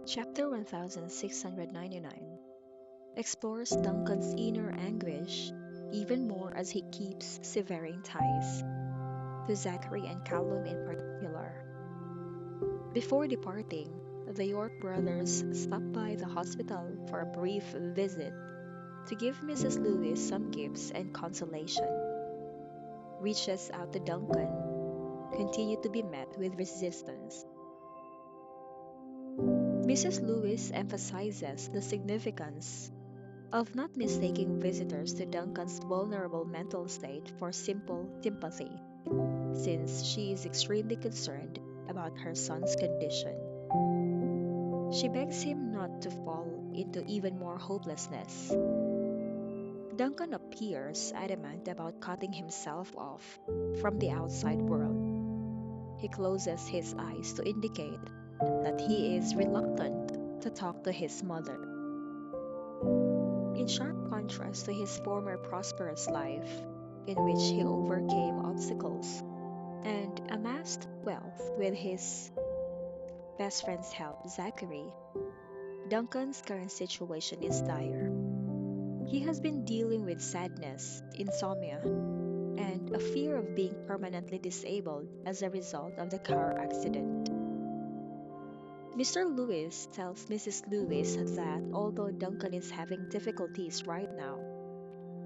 Chapter 1699 explores Duncan's inner anguish even more as he keeps severing ties, to Zachary and Callum in particular. Before departing, the York brothers stop by the hospital for a brief visit to give Mrs. Lewis some gifts and consolation. Reaches out to Duncan, continue to be met with resistance. Mrs. Lewis emphasizes the significance of not mistaking visitors to Duncan's vulnerable mental state for simple sympathy, since she is extremely concerned about her son's condition. She begs him not to fall into even more hopelessness. Duncan appears adamant about cutting himself off from the outside world. He closes his eyes to indicate that he is reluctant to talk to his mother. In sharp contrast to his former prosperous life, in which he overcame obstacles and amassed wealth with his best friend's help, Zachary, Duncan's current situation is dire. He has been dealing with sadness, insomnia, and a fear of being permanently disabled as a result of the car accident. Mr. Lewis tells Mrs. Lewis that although Duncan is having difficulties right now,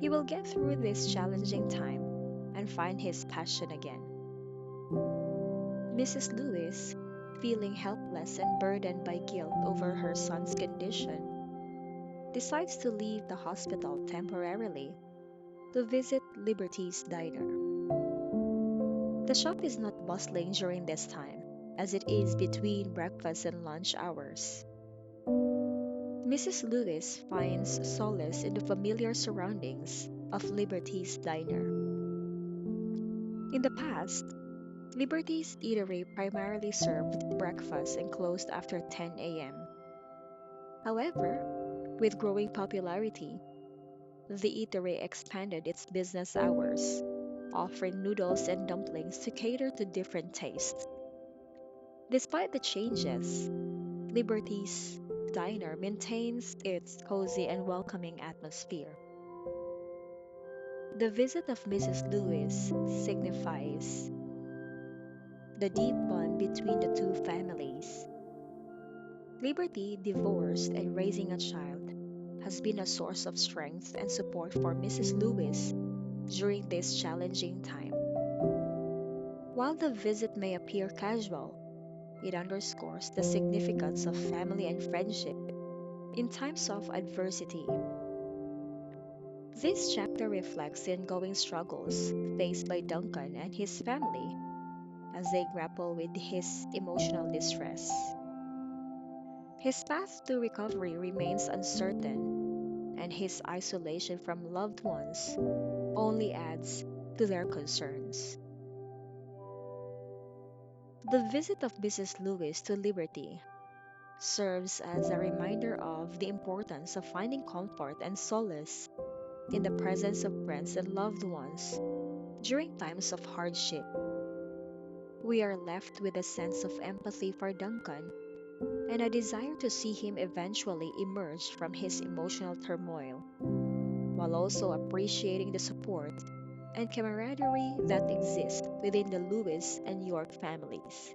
he will get through this challenging time and find his passion again. Mrs. Lewis, feeling helpless and burdened by guilt over her son's condition, decides to leave the hospital temporarily to visit Liberty's diner. The shop is not bustling during this time, as it is between breakfast and lunch hours. Mrs. Lewis finds solace in the familiar surroundings of Liberty's diner. In the past, Liberty's eatery primarily served breakfast and closed after 10 a.m. However, with growing popularity, the eatery expanded its business hours, offering noodles and dumplings to cater to different tastes. Despite the changes, Liberty's diner maintains its cozy and welcoming atmosphere. The visit of Mrs. Lewis signifies the deep bond between the two families. Liberty, divorced and raising a child, has been a source of strength and support for Mrs. Lewis during this challenging time. While the visit may appear casual, it underscores the significance of family and friendship in times of adversity. This chapter reflects the ongoing struggles faced by Duncan and his family as they grapple with his emotional distress. His path to recovery remains uncertain, and his isolation from loved ones only adds to their concerns. The visit of Mrs. Lewis to Liberty serves as a reminder of the importance of finding comfort and solace in the presence of friends and loved ones during times of hardship. We are left with a sense of empathy for Duncan and a desire to see him eventually emerge from his emotional turmoil, while also appreciating the support and camaraderie that exist within the Lewis and York families.